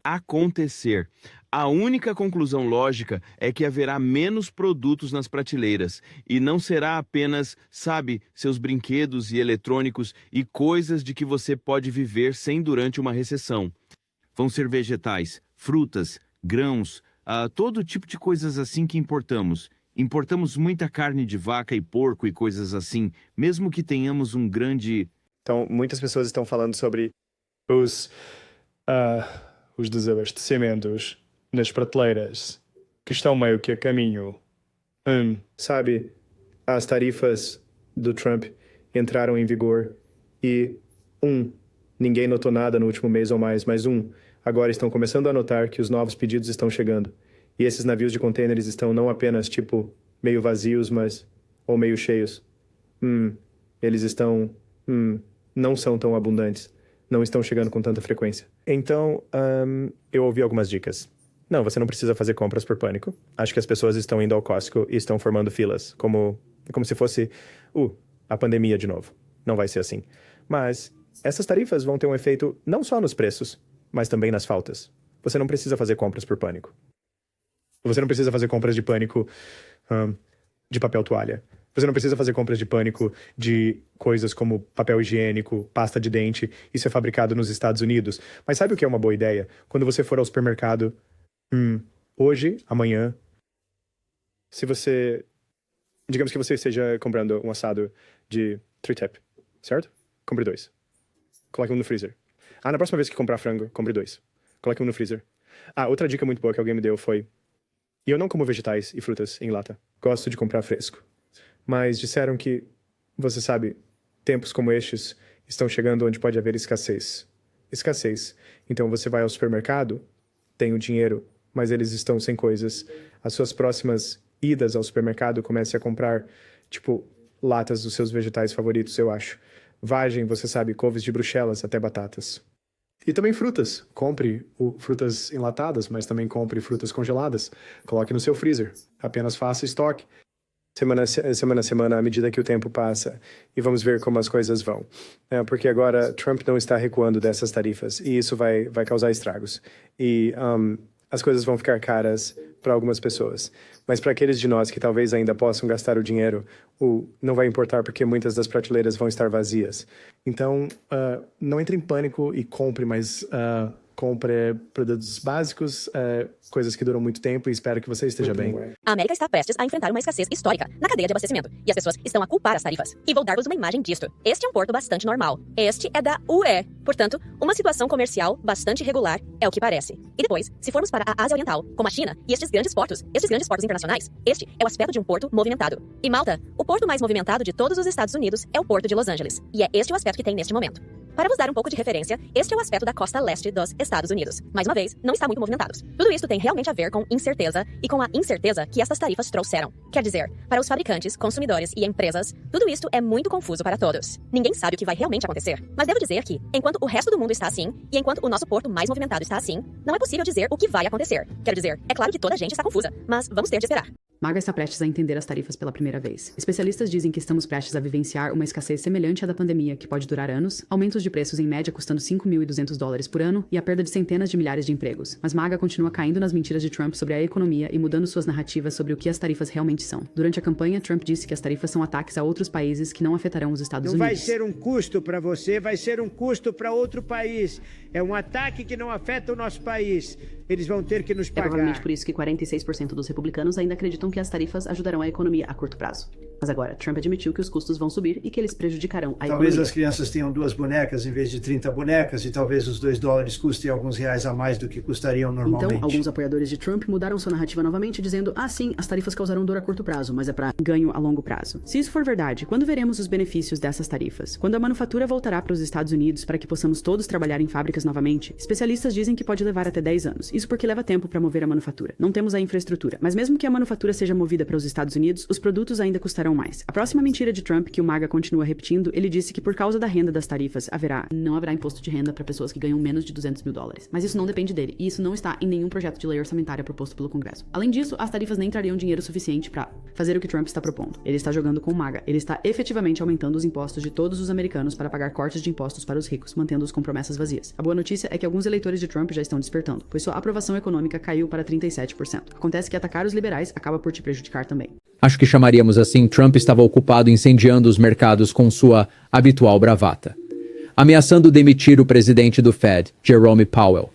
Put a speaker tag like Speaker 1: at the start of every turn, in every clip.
Speaker 1: acontecer. A única conclusão lógica é que haverá menos produtos nas prateleiras e não será apenas, sabe, seus brinquedos e eletrônicos e coisas de que você pode viver sem durante uma recessão. Vão ser vegetais, frutas, grãos, todo tipo de coisas assim que importamos. Importamos muita carne de vaca e porco e coisas assim, mesmo que tenhamos um grande...
Speaker 2: Então, muitas pessoas estão falando sobre os desabastecimentos nas prateleiras que estão meio que a caminho. Sabe, as tarifas do Trump entraram em vigor e ninguém notou nada no último mês ou mais, mas agora estão começando a notar que os novos pedidos estão chegando. E esses navios de contêineres estão não apenas, tipo, meio vazios, ou meio cheios. Eles estão... não são tão abundantes. Não estão chegando com tanta frequência. Então, eu ouvi algumas dicas. Não, você não precisa fazer compras por pânico. Acho que as pessoas estão indo ao Costco e estão formando filas, como se fosse, a pandemia de novo. Não vai ser assim. Mas essas tarifas vão ter um efeito não só nos preços, mas também nas faltas. Você não precisa fazer compras por pânico. Você não precisa fazer compras de pânico de papel toalha. Você não precisa fazer compras de pânico de coisas como papel higiênico, pasta de dente. Isso é fabricado nos Estados Unidos. Mas sabe o que é uma boa ideia? Quando você for ao supermercado, hoje, amanhã, se você... Digamos que você esteja comprando um assado de tri-tip, certo? Compre 2. Coloque um no freezer. Na próxima vez que comprar frango, compre 2. Coloque um no freezer. Outra dica muito boa que alguém me deu foi... E eu não como vegetais e frutas em lata. Gosto de comprar fresco. Mas disseram que, você sabe, tempos como estes estão chegando onde pode haver escassez. Escassez. Então você vai ao supermercado, tem o dinheiro, mas eles estão sem coisas. As suas próximas idas ao supermercado, comece a comprar, latas dos seus vegetais favoritos, eu acho. Vagem, você sabe, couves de Bruxelas até batatas. E também frutas. Compre frutas enlatadas, mas também compre frutas congeladas. Coloque no seu freezer. Apenas faça estoque. Semana a semana, à medida que o tempo passa. E vamos ver como as coisas vão. Porque agora Trump não está recuando dessas tarifas. E isso vai causar estragos. E as coisas vão ficar caras para algumas pessoas. Mas para aqueles de nós que talvez ainda possam gastar o dinheiro, não vai importar porque muitas das prateleiras vão estar vazias. Então, não entre em pânico e compre, mas compre produtos básicos, coisas que duram muito tempo, e espero que você esteja bem.
Speaker 3: A América está prestes a enfrentar uma escassez histórica na cadeia de abastecimento, e as pessoas estão a culpar as tarifas. E vou dar-vos uma imagem disto. Este é um porto bastante normal. Este é da UE. Portanto, uma situação comercial bastante regular é o que parece. E depois, se formos para a Ásia Oriental, como a China e estes grandes portos internacionais, este é o aspecto de um porto movimentado. E Malta, o porto mais movimentado de todos os Estados Unidos é o porto de Los Angeles. E é este o aspecto que tem neste momento. Para vos dar um pouco de referência, este é o aspecto da costa leste dos Estados Unidos. Mais uma vez, não está muito movimentados. Tudo isso tem realmente a ver com incerteza e com a incerteza que estas tarifas trouxeram. Quer dizer, para os fabricantes, consumidores e empresas, tudo isto é muito confuso para todos. Ninguém sabe o que vai realmente acontecer. Mas devo dizer que, enquanto o resto do mundo está assim, e enquanto o nosso porto mais movimentado está assim, não é possível dizer o que vai acontecer. Quer dizer, é claro que toda a gente está confusa, mas vamos ter de esperar.
Speaker 4: Maga está prestes a entender as tarifas pela primeira vez. Especialistas dizem que estamos prestes a vivenciar uma escassez semelhante à da pandemia, que pode durar anos, aumentos de preços em média custando $5.200 por ano e a perda de centenas de milhares de empregos. Mas Maga continua caindo nas mentiras de Trump sobre a economia e mudando suas narrativas sobre o que as tarifas realmente são. Durante a campanha, Trump disse que as tarifas são ataques a outros países que não afetarão os Estados Unidos.
Speaker 5: Não vai ser um custo para você, vai ser um custo para outro país. É um ataque que não afeta o nosso país. Eles vão ter que nos pagar.
Speaker 4: É provavelmente por isso que 46% dos republicanos ainda acreditam que as tarifas ajudarão a economia a curto prazo. Mas agora, Trump admitiu que os custos vão subir e que eles prejudicarão a economia.
Speaker 6: Talvez as crianças tenham 2 bonecas em vez de 30 bonecas e talvez os $2 custem alguns reais a mais do que custariam normalmente.
Speaker 4: Então, alguns apoiadores de Trump mudaram sua narrativa novamente, dizendo: sim, as tarifas causarão dor a curto prazo, mas é para ganho a longo prazo. Se isso for verdade, quando veremos os benefícios dessas tarifas? Quando a manufatura voltará para os Estados Unidos para que possamos todos trabalhar em fábricas novamente? Especialistas dizem que pode levar até 10 anos. Isso porque leva tempo para mover a manufatura. Não temos a infraestrutura. Mas mesmo que a manufatura seja movida para os Estados Unidos, os produtos ainda custarão aumentaram mais. A próxima mentira de Trump, que o MAGA continua repetindo, ele disse que por causa da renda das tarifas não haverá imposto de renda para pessoas que ganham menos de $200 mil. Mas isso não depende dele, e isso não está em nenhum projeto de lei orçamentária proposto pelo Congresso. Além disso, as tarifas nem trariam dinheiro suficiente para fazer o que Trump está propondo. Ele está jogando com o MAGA. Ele está efetivamente aumentando os impostos de todos os americanos para pagar cortes de impostos para os ricos, mantendo-os com promessas vazias. A boa notícia é que alguns eleitores de Trump já estão despertando, pois sua aprovação econômica caiu para 37%. Acontece que atacar os liberais acaba por te prejudicar também.
Speaker 7: Acho que chamaríamos assim, Trump estava ocupado incendiando os mercados com sua habitual bravata, ameaçando demitir o presidente do Fed, Jerome Powell,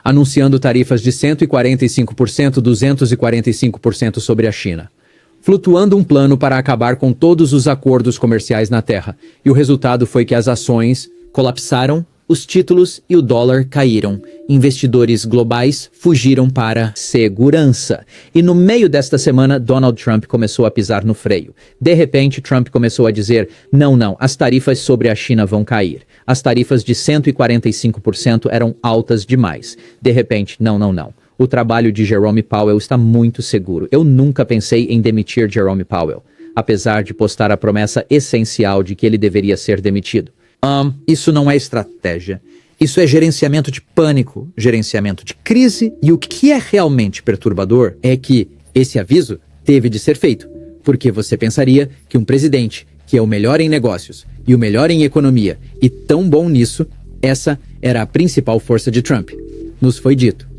Speaker 7: anunciando tarifas de 145%, 245% sobre a China, flutuando um plano para acabar com todos os acordos comerciais na Terra, e o resultado foi que as ações colapsaram, os títulos e o dólar caíram. Investidores globais fugiram para segurança. E no meio desta semana, Donald Trump começou a pisar no freio. De repente, Trump começou a dizer, não, as tarifas sobre a China vão cair. As tarifas de 145% eram altas demais. De repente, não. O trabalho de Jerome Powell está muito seguro. Eu nunca pensei em demitir Jerome Powell, apesar de postar a promessa essencial de que ele deveria ser demitido. Isso não é estratégia. Isso é gerenciamento de pânico, gerenciamento de crise, e o que é realmente perturbador é que esse aviso teve de ser feito, porque você pensaria que um presidente que é o melhor em negócios e o melhor em economia e tão bom nisso, essa era a principal força de Trump. Nos foi dito.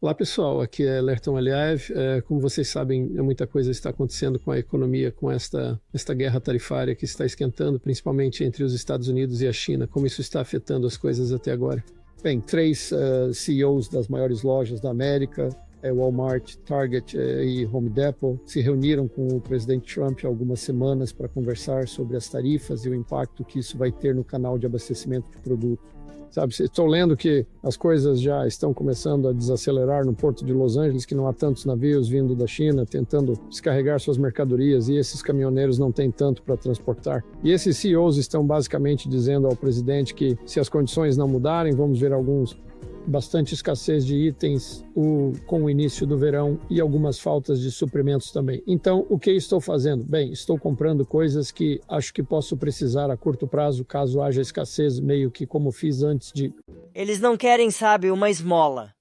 Speaker 8: Olá pessoal, aqui é Lerton Aliaev. Como vocês sabem, muita coisa está acontecendo com a economia, com esta guerra tarifária que está esquentando, principalmente entre os Estados Unidos e a China. Como isso está afetando as coisas até agora? Bem, 3 CEOs das maiores lojas da América, Walmart, Target e Home Depot, se reuniram com o presidente Trump há algumas semanas para conversar sobre as tarifas e o impacto que isso vai ter no canal de abastecimento de produtos. Sabe, estou lendo que as coisas já estão começando a desacelerar no porto de Los Angeles, que não há tantos navios vindo da China tentando descarregar suas mercadorias e esses caminhoneiros não têm tanto para transportar. E esses CEOs estão basicamente dizendo ao presidente que se as condições não mudarem, vamos ver bastante escassez de itens com o início do verão e algumas faltas de suprimentos também. Então, o que estou fazendo? Bem, estou comprando coisas que acho que posso precisar a curto prazo, caso haja escassez, meio que como fiz antes de...
Speaker 9: Eles não querem, sabe, uma esmola.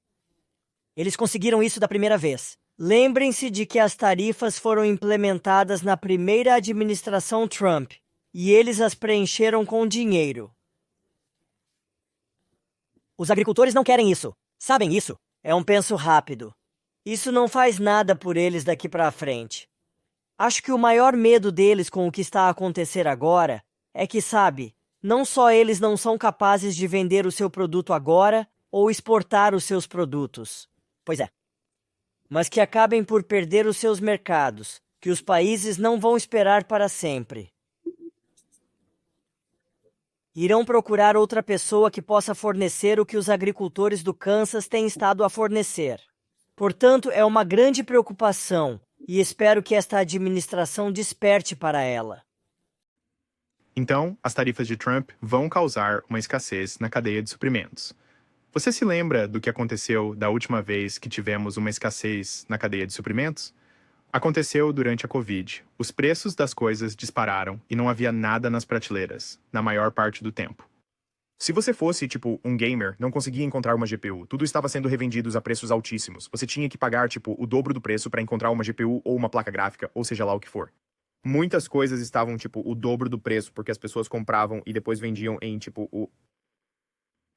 Speaker 9: Eles conseguiram isso da primeira vez. Lembrem-se de que as tarifas foram implementadas na primeira administração Trump, e eles as preencheram com dinheiro. Os agricultores não querem isso. Sabem isso? É um penso rápido. Isso não faz nada por eles daqui para frente. Acho que o maior medo deles com o que está a acontecer agora é que, sabe, não só eles não são capazes de vender o seu produto agora ou exportar os seus produtos. Pois é. Mas que acabem por perder os seus mercados, que os países não vão esperar para sempre. Irão procurar outra pessoa que possa fornecer o que os agricultores do Kansas têm estado a fornecer. Portanto, é uma grande preocupação e espero que esta administração desperte para ela.
Speaker 10: Então, as tarifas de Trump vão causar uma escassez na cadeia de suprimentos. Você se lembra do que aconteceu da última vez que tivemos uma escassez na cadeia de suprimentos? Aconteceu durante a Covid. Os preços das coisas dispararam e não havia nada nas prateleiras, na maior parte do tempo. Se você fosse, um gamer, não conseguia encontrar uma GPU. Tudo estava sendo revendido a preços altíssimos. Você tinha que pagar, o dobro do preço para encontrar uma GPU ou uma placa gráfica, ou seja lá o que for. Muitas coisas estavam, o dobro do preço, porque as pessoas compravam e depois vendiam em,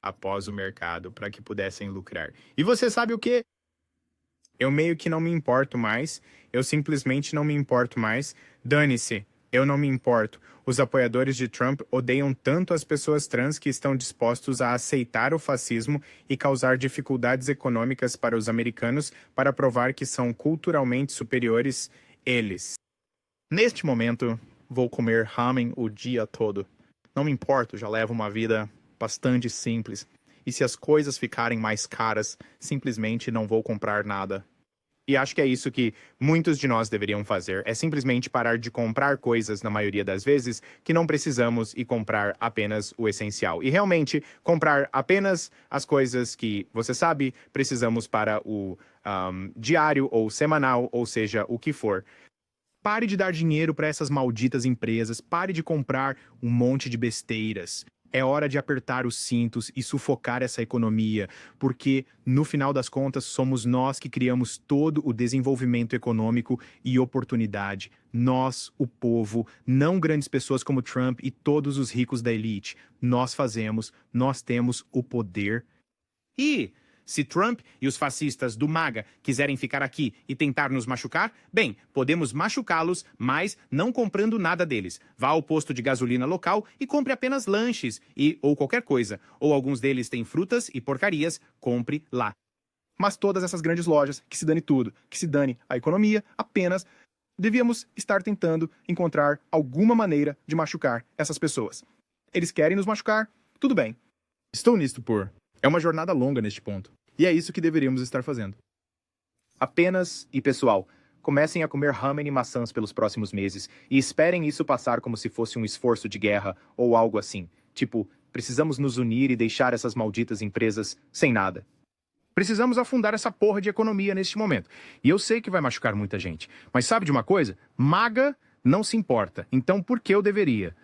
Speaker 10: após o mercado, para que pudessem lucrar. E você sabe o quê? Eu meio que não me importo mais, eu simplesmente não me importo mais. Dane-se, eu não me importo. Os apoiadores de Trump odeiam tanto as pessoas trans que estão dispostos a aceitar o fascismo e causar dificuldades econômicas para os americanos para provar que são culturalmente superiores eles. Neste momento, vou comer ramen o dia todo. Não me importo, já levo uma vida bastante simples. E se as coisas ficarem mais caras, simplesmente não vou comprar nada. E acho que é isso que muitos de nós deveriam fazer, é simplesmente parar de comprar coisas, na maioria das vezes, que não precisamos e comprar apenas o essencial. E realmente, comprar apenas as coisas que, você sabe, precisamos para o diário ou semanal, ou seja, o que for. Pare de dar dinheiro para essas malditas empresas, pare de comprar um monte de besteiras. É hora de apertar os cintos e sufocar essa economia, porque, no final das contas, somos nós que criamos todo o desenvolvimento econômico e oportunidade. Nós, o povo, não grandes pessoas como Trump e todos os ricos da elite. Nós fazemos, nós temos o poder. E se Trump e os fascistas do MAGA quiserem ficar aqui e tentar nos machucar, bem, podemos machucá-los, mas não comprando nada deles. Vá ao posto de gasolina local e compre apenas lanches ou qualquer coisa. Ou alguns deles têm frutas e porcarias, compre lá. Mas todas essas grandes lojas, que se dane tudo, que se dane a economia, apenas devíamos estar tentando encontrar alguma maneira de machucar essas pessoas. Eles querem nos machucar? Tudo bem. Estou nisto por... É uma jornada longa neste ponto. E é isso que deveríamos estar fazendo. Apenas, e pessoal, comecem a comer ramen e maçãs pelos próximos meses e esperem isso passar como se fosse um esforço de guerra ou algo assim. Tipo, precisamos nos unir e deixar essas malditas empresas sem nada. Precisamos afundar essa porra de economia neste momento. E eu sei que vai machucar muita gente. Mas sabe de uma coisa? MAGA não se importa. Então por que eu deveria?